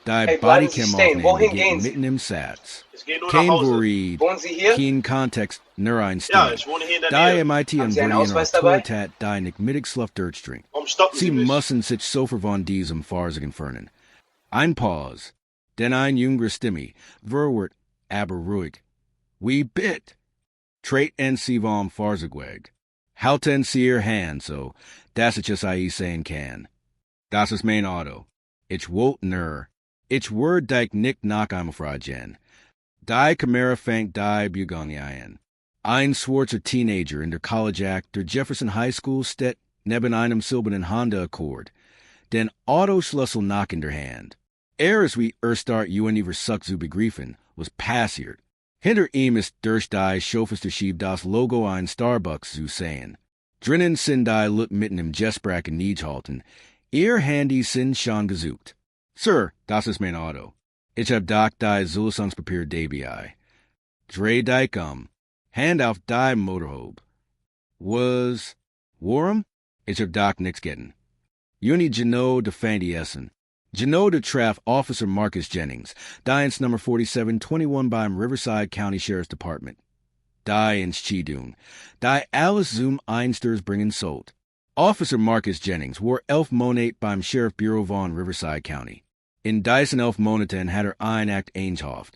Die Hey, bleiben Sie stehen. Wohin Bodycam-Aufnahmen gehen Sie? mitten im Satz. Ich gehe nur nach Kein Hause. Vorried, Wohnen Sie hier? keen Kontext, Nerein Ja, Stimme. ich wohne hier in der Die Nähe. MIT Haben und Sie einen Verdienen Ausweis dabei? Tat die Nickmittig Sluff Dirtstring. Warum stoppen Sie Sie mich? müssen sich sofer von diesem Farsigen fernen. Ein Pause, denn ein jüngere Stimme, verwirrt, aber ruhig. We bit. Trait en sie vom Farzigweg. Halten Sie Ihr Hand so, dass ich es sein kann. Das ist mein Auto. Ich wollte nur. Ich word dich nicht nach einem Fragen. Die Kamera fängt die Begangen an. Ein schwarzer Teenager in der College Act der Jefferson High School steht neben einem silbernen Honda Accord. Den Autoschlüssel nach in der Hand. Ist wie start versucht zu begreifen, was passiert. Hinter ihm ist durch die Chauffeurschieb das Logo ein Starbucks zu sehen. Drinnen sind die Leute mitten im Gespräch nicht halten. Ihr Handy sind schon gesucht. Sir, das ist mein Auto. Ich hab doch die Zulassungspapier dabei. Dreh dich Hand auf die Motorhaube. Was? Warm? Ich hab doch nichts getten. Juni Geno de Fandy Essen. Geno de Traff Officer Marcus Jennings, Dience number 4721 beim Riverside County Sheriff's Department. Die ins Chidun. Die Alice Zoom Einsters bringen Sold. Officer Marcus Jennings war 11 Monate beim Sheriff Bureau von Riverside County. In Dyson 11 Monaten hat ein Act eingehaft.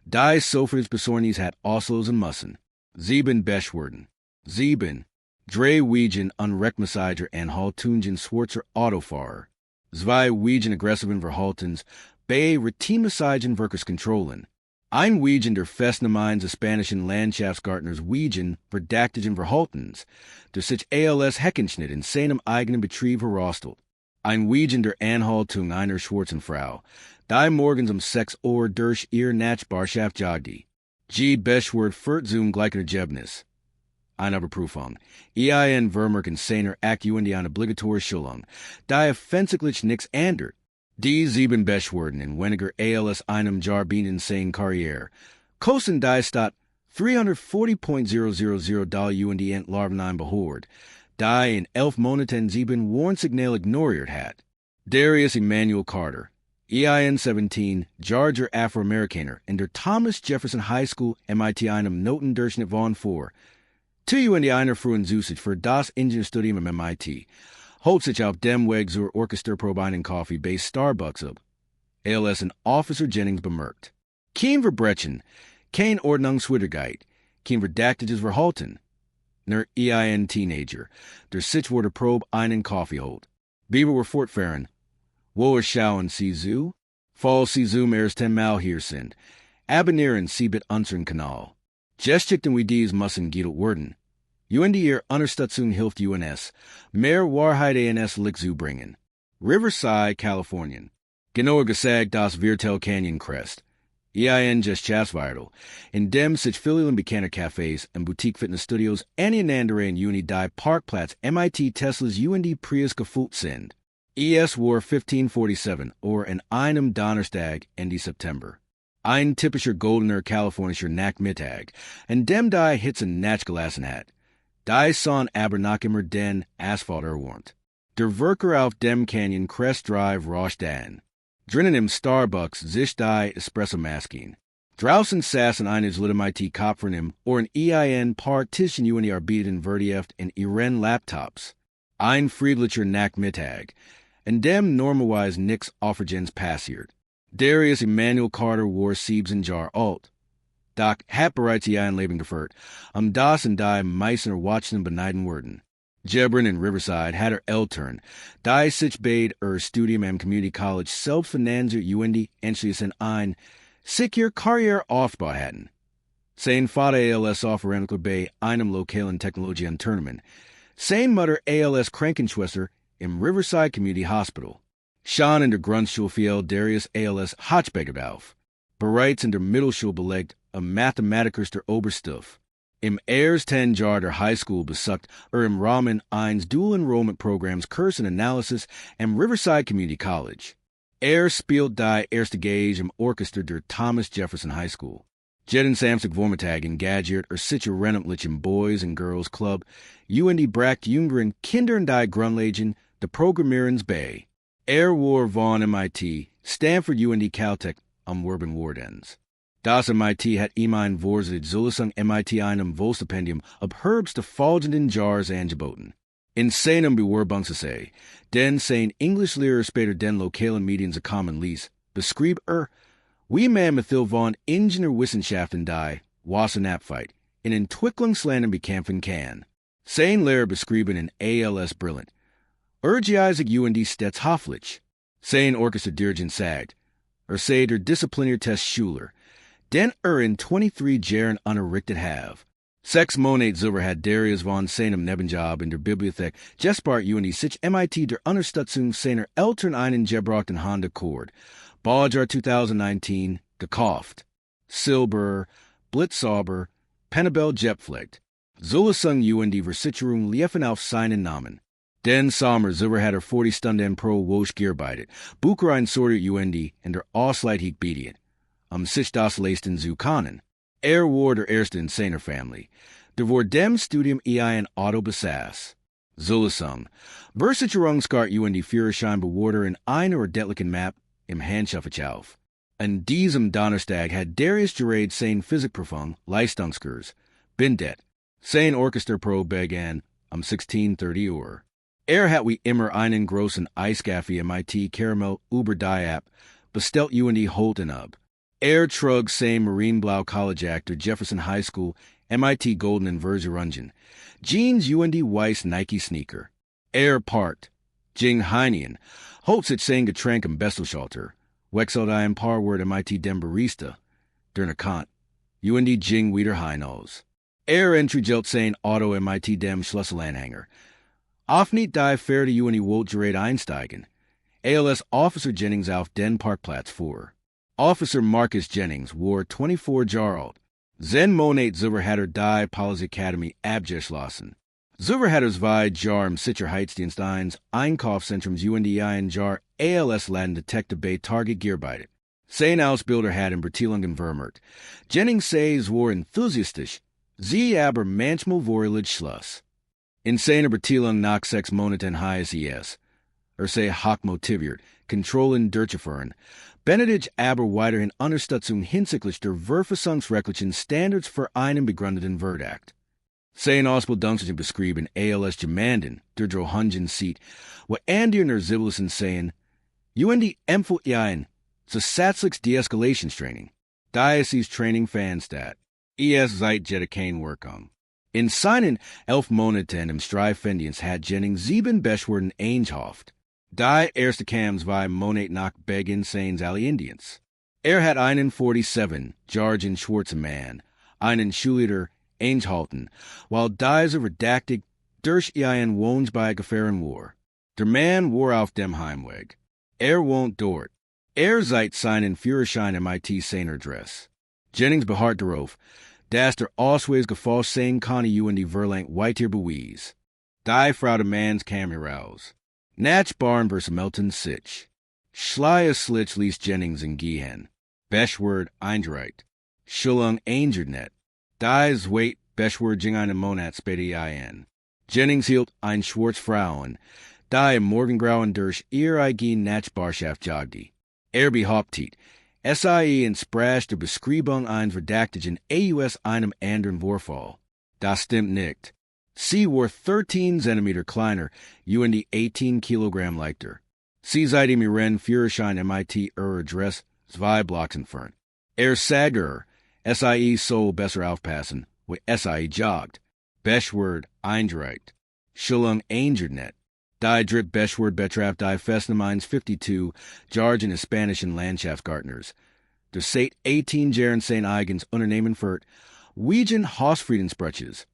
Die Sofers Besornis hat Oslos und Mussen. 7 Beschwerden. 7. Drei Wegen unrechtmäßiger Anhaltungen schwarzer Autofahrer. 2 Wegen aggressiven Verhaltens bei routinemäßigen Verkehrskontrollen. Ein Wegen der Festnamens des spanischen Landschaftsgartners Wegen verdächtigen Verhaltens, der sich als Heckenschnitt in seinem eigenen Betrieb herostelt. Ein Wegen der Anhaltung einer schwarzen Frau, die morgens 6 Uhr durch ihr Nachbarschaft jagte. G. Beschwert führt zum gleichen Ergebnis. Eine Überprüfung. Ein Vermerken seiner Aktion eine obligatorische Schulung, die offensichtlich nichts ändert. Die 7 Beschwerden in weniger als einem Jahr binnen seine Karriere. Kosten die Stadt $340.000 UND entlarven ein Behörd, die in 11 Monaten 7 Warnsignal ignoriert hat. Darius Emmanuel Carter, EIN 17, Georgia Afroamerikaner in der Thomas Jefferson High School MIT einem Notendurchschnitt von 4. Zu UND einer frühen Zusage für das Ingenieurstudium am MIT. Holt sich auf dem Weg zur Orchesterprobe einen Kaffee bei Starbucks ab. ALS und Officer Jennings bemerkt. Kein Verbrechen, kein Ordnungswidrigkeit, kein verdächtiges Verhalten. Nur ein Teenager, der sich vor der Probe einen Kaffee holt. Bieber wir fortfahren. Wo schauen Sie zu? Fall Sie zum ersten Mal hier sind. Abonnieren Sie bitte unseren Kanal. Geschichten wie dies müssen gedealt werden. UND ihr Unterstützung hilft UNS, mehr Wahrheit ans Licht zu bringen. Riverside, Kalifornien. Genauer gesagt das Virtel Canyon Crest. EIN just Chasvital. In dem sich viele bekannte Cafés und Boutique-Fitnessstudios aneinander in Uni die Parkplatz MIT Teslas UND Prius gefühlt sind. ES war 1547 oder in einem Donnerstag Ende September. Ein typischer goldener kalifornischer Nachtmittag, in dem die Hitze nachgelassen hat. Die son aber nach immer den Asphalt erwarnt. Der Worker auf dem Canyon Crest Drive rauscht an. Drinnen im Starbucks sich die Espresso-Maskin. Draußen saßen eines Litemite Kopfern im or ein EIN Partition UNI arbeitet verdieft in ihren Laptops. Ein friedlicher Nachtmittag, in dem normalerweise nix offergens passiert. Darius Emmanuel Carter war 7 Jahre alt. Doc hat bereits ihr Leben geführt, das und die meisten watchen beneiden worden. Jebron in Riverside hat Eltern, die sich bei Studium am Community College selbstfinanziert UND endlich in ein sicher Karriere-Aufbau hatten. Sein Vater ALS Offerentler bei einem lokalen Technologieunternehmen. Sein Mutter ALS Krankenschwester im Riverside Community Hospital. Schon in der Grundschule fiel Darius ALS Hotchbegert auf. Bereits in der Mittelschule belegt Mathematiker der Oberstufe. Im ersten Jahr der High School besucht im Rahmen eines Dual Enrollment Programms Kurs in Analysis am Riverside Community College. Spielt die erste Gage im Orchester der Thomas Jefferson High School. Jeden Samstag Vormittag engagiert sicher renntlich im Boys and Girls Club, UND bracht jüngeren Kindern die Grundlagen der Programmierens bei. War von MIT, Stanford UND Caltech Umwerben Wardens. Das MIT hat mein Vorsitz Zulesung MIT einem Wohlstipendium ob Herbst der folgenden Jahres angeboten. In seinem Bewerbungsessay, den sein Englischlehrer später den lokalen Medien zukommen ließ, beschrieb wie man mit Hilfe von Ingenieurwissenschaften die Wassenabfeit in Entwicklungsländern bekämpfen kann. Sein Lehrer beschrieb in ALS brillant. Geisig UND stets hoffentlich. Sein Orchesterdirigent sagt, sei der Diszipliniertest Schüler, den in 23 Jahren unterrichtet have. 6 Monate zuvor hat Darius von seinem Nebenjob in der Bibliothek Gespart UND sich MIT der Unterstützung seiner Eltern einen gebrauchten Honda Accord, Baujahr 2019, gekauft. Silber, Blitzsauber, Penabel Jetpflegt. Zulesung UND Versicherung liefen auf seinen Namen. Den Sommer zuvor hat 40 Stunden pro Woche gearbeitet, Bucher ein sortiert UND in der Ausleitung bietet. Sich das leisten zu können. War der erste in seiner Familie, der vor dem Studium ein Auto besaß. Zulesung, Versicherungscard UND Führerschein bewahrte in einer ordentlichen Map im Handschrift auf. An diesem Donnerstag hat Darius gerät sein Physikprüfung, Leistungskurs, bindet. Sein Orchesterprobe begann 16:30 Uhr. Hat wie immer einen großen Eiskaffee MIT Caramel über die App, bestellt UND Holten ab. Trug sein Marineblau College Actor Jefferson High School MIT Golden and Verserungen. Jeans UND Weiss Nike Sneaker. Parkt. Jing Heinian. Holt sich sein Getränk im Bestelschalter. Wechselt ein paar Wort MIT dem Barista. Der Kant. UND Jing wieder Heinos. Entregelt sein Auto MIT dem Schlüsselanhänger. Auf nicht die Fährte UND Wolt gerät einsteigen. ALS Officer Jennings auf den Parkplatz vor. Officer Marcus Jennings war 24 Jahre alt. Zen Monat zuvor hat die Polizeiakademie abgeschlossen. Zuvor hat zwei Jahre im Sicherheitsdienst eines Einkaufszentrums UND ein Jahr ALS-Laden Detective bei Target gearbeitet. Sein Ausbilder hat in Bertillungen vermerkt. Jennings says war enthusiastisch, sie aber manchmal vorlich Schluss. In seiner Bertillung nach 6 Monaten heißt es, sei hoch motiviert, Kontrollen durchzuführen, benötigt aber weiterhin Unterstützung hinsichtlich der verfassungsrechtlichen Standards für einen begründeten Verdacht. Sein Ausbildungsagent beschrieb in ALS Gemanden, der Drohungen sieht, wo Andy und Zivilisten sehen, UND empfiehlt ein zusätzliches Deeskalationstraining. Diocese Training Fanstat. Seit kein Wirkung. In seinen 11 Monaten im Streifendienst hat Jennings 7 Beschwerden eingehoft. Die erste kam 2 Monate nach Beginn seines Alliandienst. Hat einen 47, Jargon schwarzen Mann, einen Schulleiter eingehalten, while diese redaktig durch einen Wohns bei gefährlichen war. Der Mann war auf dem Heimweg. Wohnt dort. Seit seinen Führerschein MIT seiner Adresse. Jennings beharrt darauf, dass der Ausweis gefälscht sein kann UND Verlang weiter bewies. Die Frau der Manns kam heraus. Nach Barn vs. Melton sich. Schleie Slitch ließ Jennings in Gehen. Beschword eingereicht. Schulung eingeordnet. Dies wait Beschword ging einen Monat später ein. Jennings hielt ein schwarz Frauen, die im Morgengrauen durch ihr eigen Nachbarschaft jagte. Behauptet, SIE entsprach der Beschreibung eines Verdächtigen aus einem anderen Vorfall. Das stimmt nicht. Sie war 13 cm kleiner, UND 18 Kilogramm leichter. Sie seitdem ihren Führerschein MIT Adresse 2 Blocks entfernt. Sagte, SIE soll besser aufpassen, wo SIE jogt. Beschword eingereicht. Schulung eingeordnet. Die dritte Beschword betraf die Festnahme 52 Jargon in spanischen Landschaftsgartners. Der seit 18 Jahren sein eigens Unternehmen führt, wiegen Hausfriedensbrüches.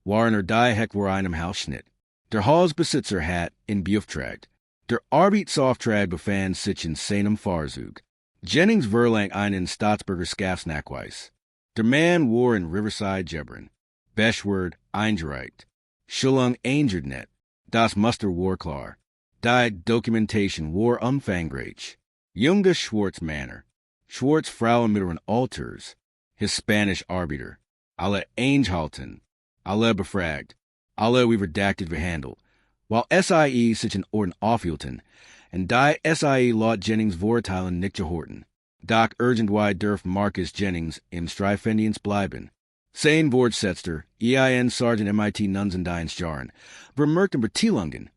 Waren die Heck war einem Hausschnitt. Der Hausbesitzer hat in beauftragt. Der Arbeitsauftrag befand sich in seinem Fahrzug. Jennings verlangt einen Staatsbürger Skafsnachweis. Der Mann war in Riverside Gebern. Beschword eingereicht. Schulung eingeordnet. Das Muster war klar. Die Dokumentation war umfangreich. Junger Schwarzmänner. Schwarzfrauen mit ihren Alters. Hispanisch Arbeiter. Alle eingehalten. Alle befragt. Alle wie redacted behandelt. While SIE sich in Orden aufhielten, and die SIE Laut Jennings Vorteilen nicht Horten. Doc Urgentwei Durf Marcus Jennings im Streifendienst bleiben. Sein Vortsetzer, EIN Sergeant MIT Nunsen Diens Jaren, vermerkten Betilungen.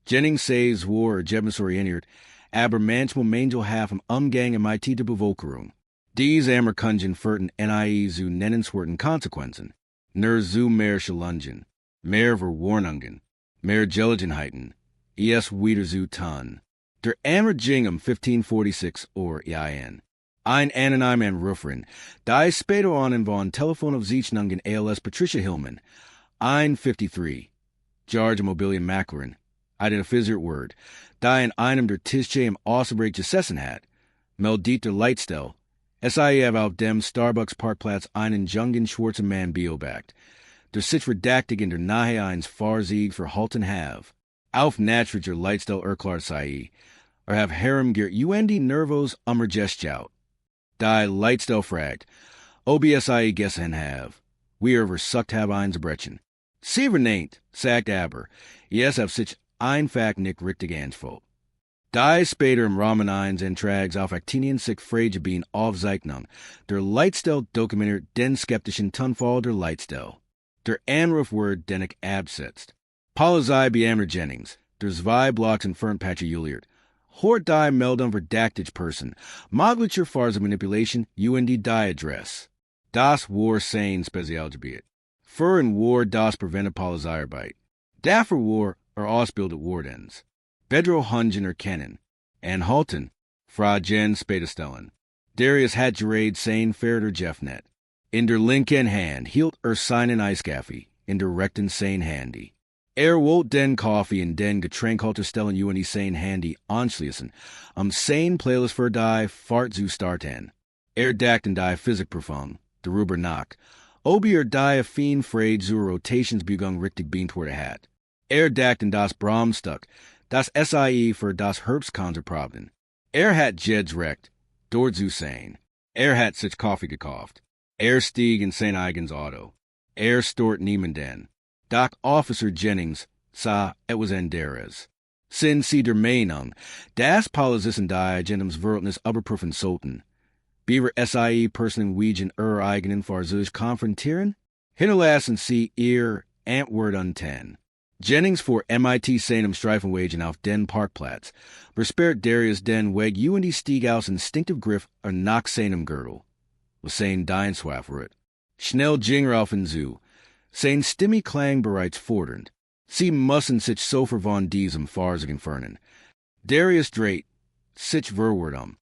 Jennings says war Jebnis orientiert, aber manchmal Mangel half Umgang MIT de Bevokerung. Dies Amerkungen furten NIE zu nennenswerten Konsequenzen. Nur zu mehr Schalungen, mehr Verwarnungen, mehr Gelegenheiten, wieder zu tun. Der Amerjingum 1546 or EIN. Ein anonymen Rufferin, die später an von Telefon auf Zeichnungen als Patricia Hillman. 53. George Mobilian Macklaren. Einen Fizzert Word. Die in einem der Tische im Ausbreak gesessen hat. Meldit der Leitstelle. SIE auf dem Starbucks Parkplatz einen jungen schwarzen Mann beobachtet. Der sich redaktig in der Nahe eins Fahrzeug verhalten have. Auf natriger Leitstelle erklar sei. Have harem gier nervos gestjout. Die Leitstelle fragt. OBSIE gessen have. We versucht have eins brechen. Sie verneint, sagt aber. Yes have sich einfach nicht richtig angefühlt. Die später im Rahmen eins Antrags auf Actinien sich Fregebein aufzeichnung. Der Leitstelle dokumentiert den skeptischen Tonfall der Leitstelle. Der Anrufword den ich absetzt. Polizei beammer Jennings. Der zwei Blocks entfernt patrouilliert. Hort die Meldung verdactig Person. Möglicher Phase Manipulation UND die Adress. Das war sein Spezialgebiet. Für in war das prevente Polizeiarbeit. Dafür war ausbildet Wardens. Bedro Hungen erkennen. Anhalten. Fra Jen spätestellen. Darius hat gerade sein Ferder Jeffnet. In der linken Hand hielt seinen Eiskaffee. In der rechten sein Handy. Wollt den Coffee in den Getränkhalterstellen UND sein Handy anschließen. Sein Playlist für die Fahrt zu starten. Dachten die Physikprüfung. Darüber nach. Ob die affin Frage zur Rotationsbewegung richtig beantwortet hat. Dachten das Brahmstück. Das SIE für das Herbstkonzertproben. Hat Jed's recht. Dort zu sein. Hat sich Kaffee gekauft. Stieg in sein eigens Auto. Stort niemanden. Doc Officer Jennings sah etwas anderes. Sin sie der Meinung, das Polizisten die Agentums Verhältnis überprüfen sollten. Beaver SIE Personen wiegen eigenen Fahrzeug konfrontieren? Hinterlassen sie ihr Antwort unten. Jennings vor MIT seinem Streifenwagen auf den Parkplatz. Versperrt Darius den Weg UND stieg aus instinktiv Griff nach seinem Gürtel. Was sein Dienstwafferet. Schnell ging auf ihn zu. Sein Stimme klang bereits fordernd. Sie müssen sich sofort von diesem Fahrzeug entfernen. Darius dreht sich verward.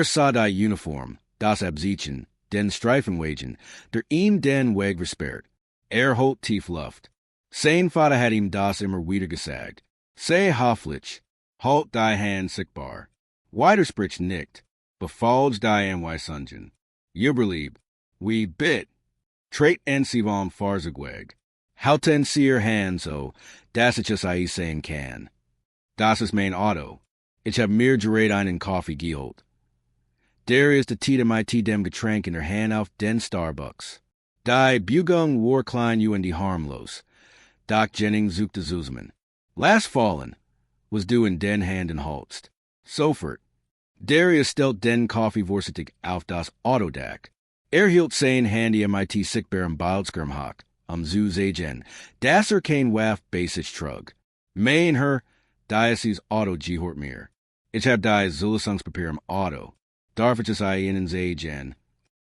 Sah die Uniform, das Abzeichen, den Streifenwagen, der ihm den Weg versperrt. Holt tief Luft. Sein Vater hat ihm das immer wieder gesagt. Sei hoffentlich, halt die Hand sichtbar. Weiter spricht nicht, befalls die Anweisungen. Überlieb, wie bit. Trait en sie vom Fahrzeugweg. Halten sie ihr Hand so, dass ich es sehen kann. Das ist mein Auto. Ich hab mir gerät einen Kaffee geholt. Der ist der Tiet MIT dem Getränk in der Hand auf den Starbucks. Die Bewegung war klein UND harmlos. Doc Jennings suchte Zusammen. Last fallen was du in den Handen holst. Sofort. Darius stellt den Kaffee vorsichtig auf das Autodach. Hielt sein Handy MIT sichtbar im Bildschirmhack, zu sehen, dass kein Waff basic trug. Mein her, Diocese Auto gehört mir. Ich hab die Zulasungspapier im Auto. Darf ich es ihnen sehen?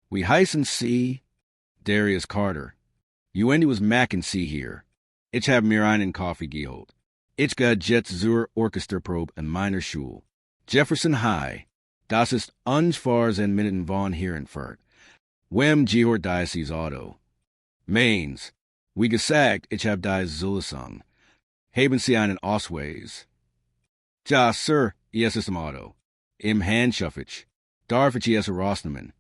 Wie heißen Sie? Darius Carter. UND was Mackin Sie hier. Ich hab mir einen Kaffee geholt. Ich got jetzt zur Orchesterprobe in meiner Schule. Jefferson High. Das ist unfars en Minuten von hier entfernt. Wem gehört Diocese Auto? Mains. Wie gesagt, ich hab die Zulasung. Haben Sie einen Ausweis? Ja, Sir, es ist im Auto. Im Handschuffich. Darf ich es herausnehmen?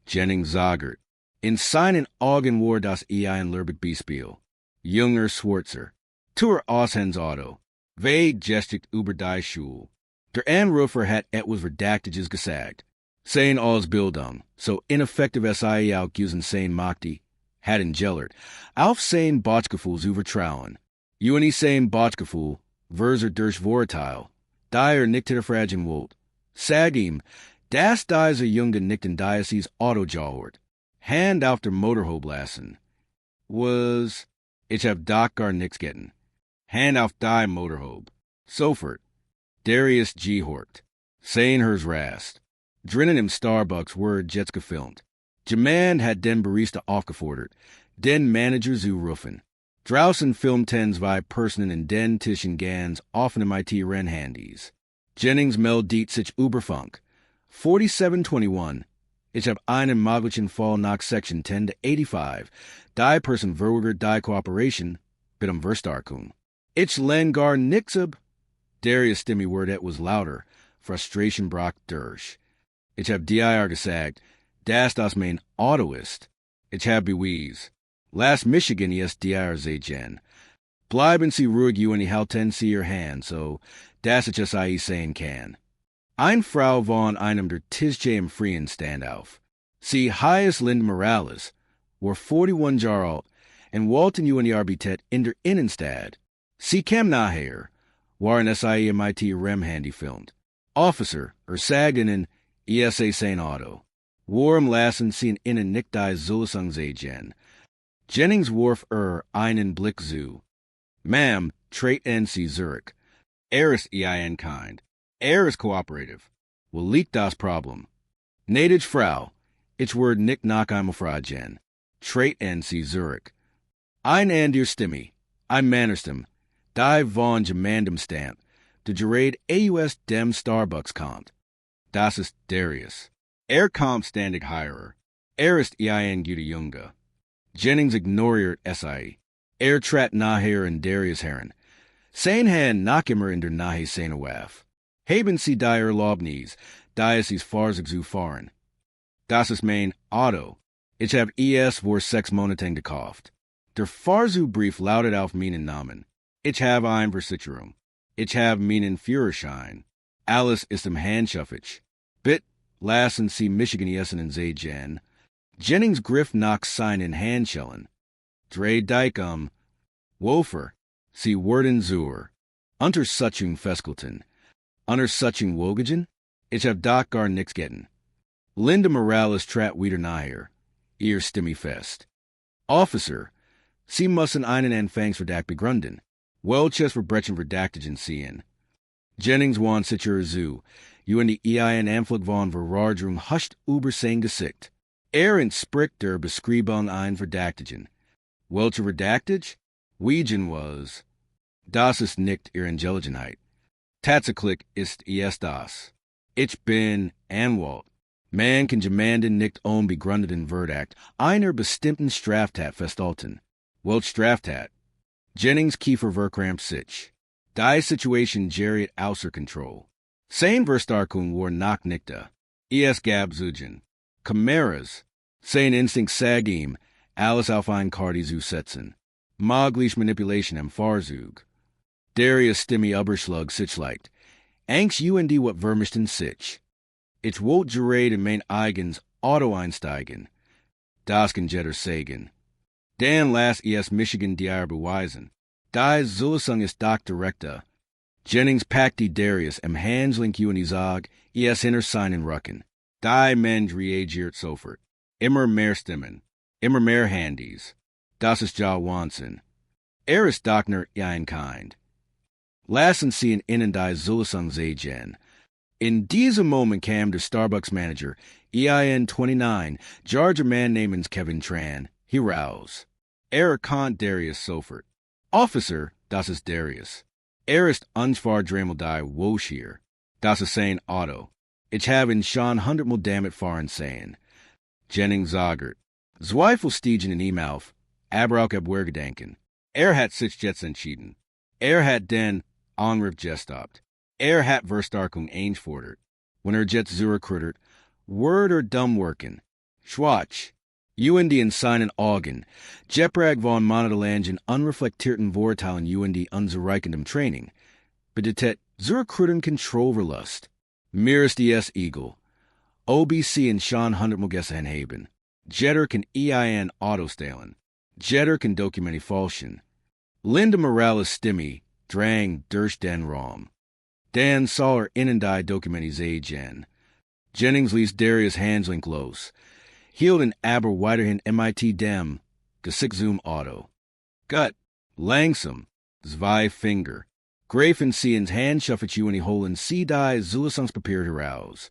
Jennings sagert. In seinen Augen war das ein Lerbig Beispiel. Junger Schwarzer. Tour Aushens Auto. Ve gestigt über die Schule. Der Anrufer hat etwas Verdactiges gesagt. Sein Ausbildung, so ineffektiv SIE auch gewesen sein mochte, hat gellert. Auf sein Botschgefühl zu vertrauen. UNI sein Botschgefühl, verser durch Vorteil. Dyer Nichterfragen Wolt. Sagim, das dieser Junge nicht in Diocese Autojahort. Hand auf der Motorhoblassen. Was, ich hab doch gar nix getten. Hand auf die Motorhob. Sofort. Darius G. Hort. Sein hers rast. Drinnen im Starbucks word jets gefilmt. Jemand hat den Barista aufgefordert. Den Manager zu rufen. Draußen filmten zwei Personen in den Tischen Gans offen im IT-Rennhandys. Jennings meldet sich Überfunk. 4721. Ich hab einen möglichen Fall nach Section 10 to 85. Die Person verweigert die Kooperation, bitte Verstarkung. Ich len gar nix ab. Darius' Stimme word it was louder. Frustration brach durch. Ich hab dir gesagt, das mein Auto ist. Ich hab bewies. Last Michigan ist dir sagen. Bleiben Sie ruhig, you and halten Sie Ihr Hand, so dass ich es sein kann. Ein Frau von einem der Tische im Freien stand auf. Sie heißt Linda Morales, war 41 Jahre alt, und wollten you and Arbeitet in der Innenstadt. Sie kam nachher, war ein SIMIT Rem-Handy filmed. Officer, sagt ihnen, ESA sein Auto. Warm lassen sie innen nicht die Zulasung sehen. Jennings warf einen Blick zu. Ma'am, treten Sie Zurich. Ist ein kind. Ist cooperative. Wo liegt das Problem? Gnädige Frau, ich word nicht nach einmal fragen. Treten Sie Zurich. Ein an der Stimme, ein Mannerstem, die von Gemandem Stamp, de Gerade AUS dem Starbucks kommt. Das ist Darius. Kommt ständig heirer. Ist ein guter Junge. Jennings ignoriert SI. Trat nachher in Darius Herren. Sein Han nach immer in der Nahe seine Waffe. Haben Sie die Erlaubnis, Diocese Farzig zu fahren. Das ist mein Auto. Ich hab vor 6 Monaten gekauft. Der Fahrzubrief lautet auf meinen Namen. Ich habe ein Versicherung. Ich habe meinen Führerschein. Alles ist im Handschuffig. Bitte lassen Sie Michigan essen in sehen. Jennings griff nach seinen Handschellen. Dreh dich Wofer, Sie werden zur. Unter Suchung Feskelten. Unter Suchung Wogagen? Ich hab doch gar nix getten. Linda Morales trat wieder nachher. Ihr Stimme fest. Officer, Sie müssen einen Anfangsverdacht begründen. Welches Verbrechen verdächtigen sehen. Jennings wan sicher zu. You and die ein Anflug von Verwargerung huscht über sein Gesicht. Entspricht der Beschreibung ein Verdächtigen. Welcher Verdächtig? Wiegen was. Das ist nicht Ihre Angelegenheit. Tatsächlich ist es das. Ich bin Anwalt. Man kann jemanden nicht unbegründeten Verdacht einer bestimmten Straftat festhalten. Welch Straftat? Jennings Kiefer verkrampt sich. Die Situation geriet außer Kontrolle. Sein Verstarkung war nach nichte. Gab zugen. Kameras. Sein Instinkt sagt ihm, alles auf ein Karte zu setzen. Mögliche Manipulation am Fahrzug. Darius Stimme überschlug sich leicht. Angst und wat vermischten sich. Ich wollte gerade in mein eigens Auto einsteigen. Das kann jeder sagen. Dann lass Michigan dir beweisen. Die Zulasung ist doch direkter. Jennings packt die Darius im Handslink und sag, hinter seinen Rücken. Die Mensch reagiert sofort. Immer mehr Stimmen. Immer mehr Handys. Das ist ja Wahnsinn. Ist doch nur ein kind. Lassen Sie innen die Zulasung sehen. In diesem Moment kam der Starbucks-Manager, 29, Georgia Mann namens Kevin Tran, heraus. Erkannt Darius sofort. Officer, das ist Darius. Ist unverdrämmelt die Wosch hier. Das ist sein Auto. Ich habe ihn schon 100-mal damit fahren sehen. Jennings sagert. Zweifel stiegen in ihm auf, aber auch Gedanken. Hat sich jetzt entschieden. Hat den Angriff gestoppt. Hat Verstarkung eingefordert. Wenn jetzt zurückrudert, word dumm worken. Schwach. UND in seinen Augen. Jeprag von Monatelangen unreflektierten Vorteilen UND unzureichendem Training. Bedeutet zurückrudern Kontrollverlust. Mir ist es egal. OBC in schon 100-mal gessen haben. Jetter kann ein Auto stehlen. Jetter kann Dokumente falschen. Linda Morales Stimme drang durch den Raum. Dan Saller innen die documenti Jen. Jennings liest Darius handling los. Hield en aber weiterhin MIT dem, Zoom Auto. Gut, langsam, zwei Finger. Grafen siehen's hand schuffet you in die Holen see die Zulasungspapier heraus.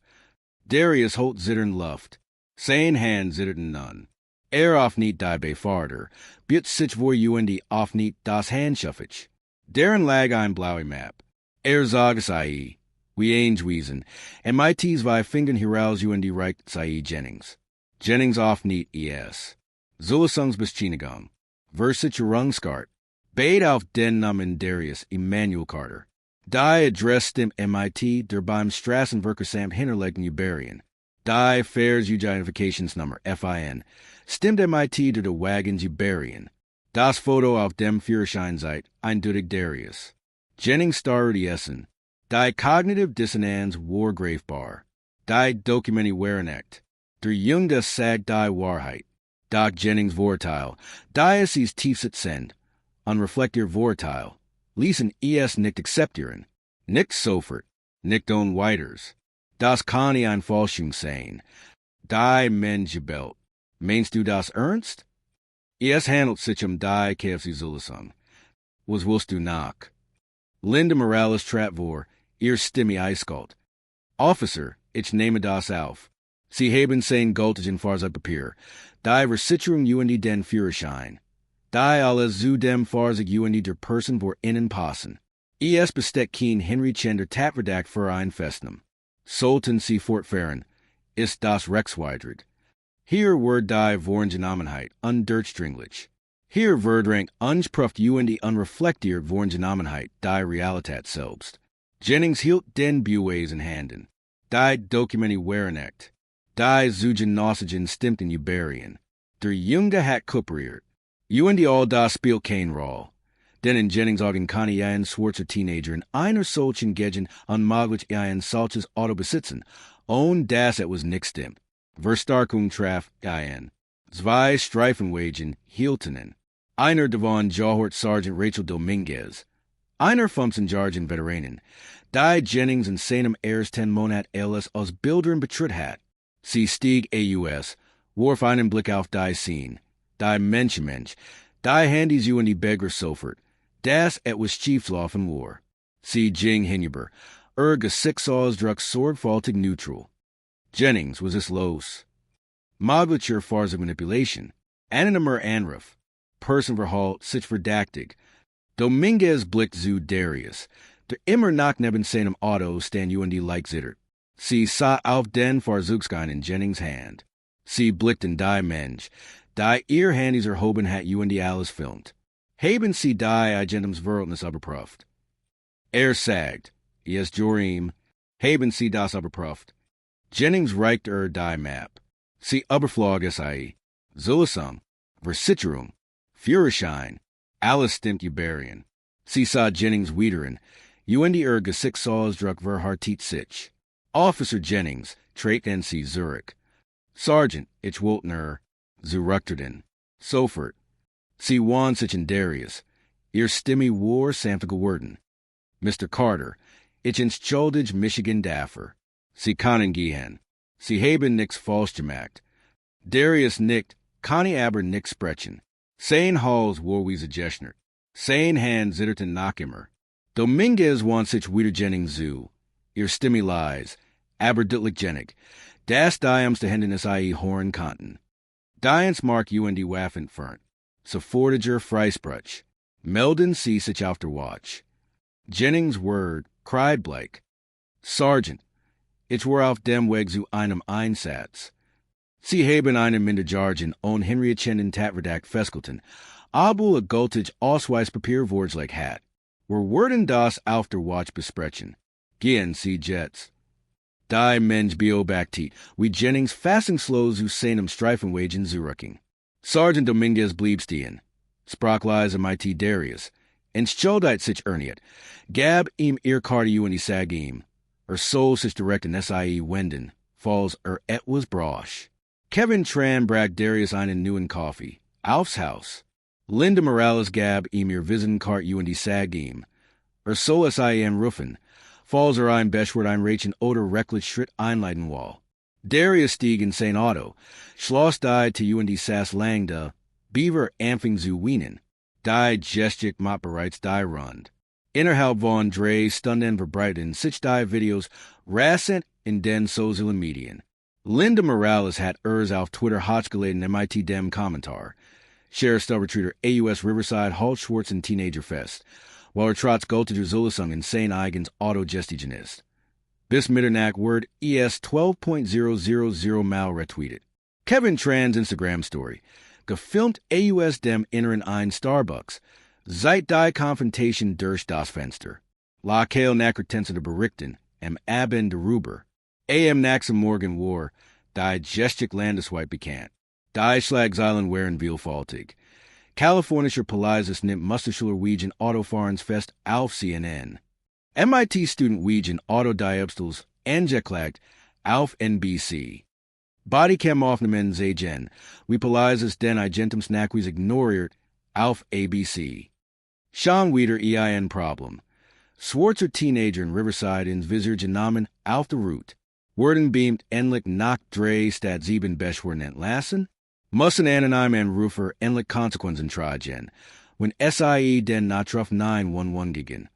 Darius holt zittern Luft. Sein hand zitterten none. Auf niet die befahrder, but sich vor you in die auf niet das hand schuffet. Deren lag ein blaue Map. Sag sei, we ain't wiesen, MIT's zwei Fingern heraus you in die Reich sei Jennings. Jennings auf niet es. Zulasungs beschinigung. Versich Rungskart. Bade auf den Namen Darius Emanuel Carter. Die Adress dem MIT der beim Strassenverkehrsamt hinterlegten Uberian. Die Fares Identifications-Nummer FIN. Stimmt MIT der Wagons Uberian. Das Foto auf dem Führerschein seit eindeutig Darius. Jennings starred Essen. Die Cognitive Dissonanz Wargrafbar. Die Documenti Warenecht. Der Junge Sag die Wahrheit. Doc Jennings Vorteil. Diocese tiefsit send. Unreflectier Vorteil. Lesen nicht acceptieren. Nicht sofort. Nicht on weiters. Das kann ein Falschung sein. Die Mensch gebelt. Meinst du das ernst? Handelt sich die KFC Zulasung. Was willst du nach? Linda Morales Tratvor, Stimme eiskalt. Officer, ich nehme das auf. Sie haben sein Gültigen Fahrzeugpapier. Die Versicherung UND den Führerschein. Die alles zu dem Fahrzeug UND der Person vor innen passen. Besteck kein Henry Chender Tatverdakt für ein Festnum. Sollten Sie fortfahren, ist das rechtswidrig. Hier wird die Vorgenommenheit undurchdringlich. Hier wird rank unprüft UND unreflektiert Vorgenommenheit die Realität selbst. Jennings hielt den Buways in Handen. Die Documenti Warenecht. Die Zugenossigen stimmten Uberian. Der Junge hat kooperiert. UND all das spielt kein Roll. Denn in Jennings augen kann ein schwarzer Teenager in einer solchen Gegend unmöglich ein solches Auto besitzen, und das etwas nicht stimmt. Verstärkung traf ein. Zwei Streifenwagen hielten. Einer davon Johort Sergeant Rachel Dominguez. Einer vom Sergeant Veteranen. Die Jennings in seinem ersten Monat alles aus Bildern betritt hat. Sie stieg AUS, warf einen Blick auf die Scene. Die Mensch, die Handys you in die Beggar sofort. Das etwas Schieflaufen war. Sie Jing hinüber. Gesichtsausdruck sorgfältig neutral. Jennings was es los. Möglicher Fahrzeugmanipulation. Anonymer Anruf. Personenverhalt sich verdächtig. Dominguez blickt zu Darius. Der immer nach neben seinem Auto stand you in die Leichzitter. Sie sah auf den Fahrzeugschein in Jennings Hand. Sie blickten die Mensch. Die ihr Handys erhoben hat you in die alles filmt. Haben sie die Agendums Verhältnis überprüft. Sagt, yes, Jorim, haben sie das überprüft. Jennings reicht die Map. Sie überflog sei. Zulasung, Versicherung, Führerschein, alles stimmt Uberian. Sie sah Jennings wiederen. You in die Gesichtsausdruck verhartet sich. Officer Jennings, trait NC Zurich. Sergeant, ich wollte Zurücktreten. Sofort. Sie wan sich in Darius. Ihr Stimme war samtige Worden. Mr. Carter, ich entschuldige Michigan dafür. Sie können gehen. Sie haben nix falsch gemacht. Darius nickt, kann ich aber nix sprechen. Sein Hals war wie Suggestioner. Sein Hand zitterten nach immer. Dominguez wan sich wieder Jennings zu. Ihr Stimme lies, aber deutlich jennig. Das Diams de Hendenis I.E. Horn Kanten. Dians mark you in die Waffe entfernt. Sofortiger Freisprach. Melden sie sich auf der Watch. Jennings word, cried Blake. Sergeant, ich war auf dem Weg zu einem Einsatz. Sie haben einen Minderjargen on Henrietchen Tatverdakt Feskelten, aber gültig Ausweispapier Vorschlag hat. Wir würden das auf der Watch besprechen. Gehen Sie Jets. Die Mensch beobachtet, wie Jennings fassungslos zu seinem Streifenwagen zurückging. Sergeant Dominguez blieb stehen. Sprach leise MIT Darius. Entschuldigt sich erniet. Gab ihm ihr Karte in die Sag ihm. Soll sich direkt in SIE wenden, falls etwas brosch. Kevin Tran bragt Darius einen neuen Kaffee. Aufs Haus. Linda Morales gab ihm ihr Visitenkarte in die Sag ihm. Soll SIE rufen. falls er ein Beschwert einreichen oder rechtlich Schritt einleiten wall. Darius stieg in sein Auto, schloss die zu und die Sass langde, Beaver anfing zu weinen, die gestic mat bereits die rund. Innerhalb von drei Stunden verbreiten sich die Videos rasant in den sozialen Medien. Linda Morales hat auf Twitter hochgeladen MIT dem Kommentar. Sheriff Stubbertreater AUS Riverside halt schwarzen Teenager Fest, while trotz gültiger Zulesung in sein eigens Autogestigenist. Bis Mitternacht word ES 12.000 mal retweetet. Kevin Tran's Instagram Story. Gefilmt AUS dem inneren ein Starbucks. Seit die Konfrontation durch das Fenster. La Kale Nakertense de Berichten, Abend de Ruber. AM Naxam Morgan War, die Gestic Landesweit bekannt. Die Schlagzeilen wären vielfältig. Kalifornischer Polizist nimmt Musterschüler Wiegen Autofahrensfest auf CNN. MIT Student Wiegen Autodiebstals angeklagt auf NBC. Bodycam-Aufnahmen zeigen, wie Polizist den Agentums Nachweis ignoriert auf ABC. Sean wieder ein Problem. Schwarzer Teenager in Riverside ins Visier genommen auf der Route. Worden beamt endlich nach 3 statt 7 Beschwerden entlassen. Müssen anonym Rufer endlich Konsequenzen tragen, wenn SIE den Notruf 911 gegen.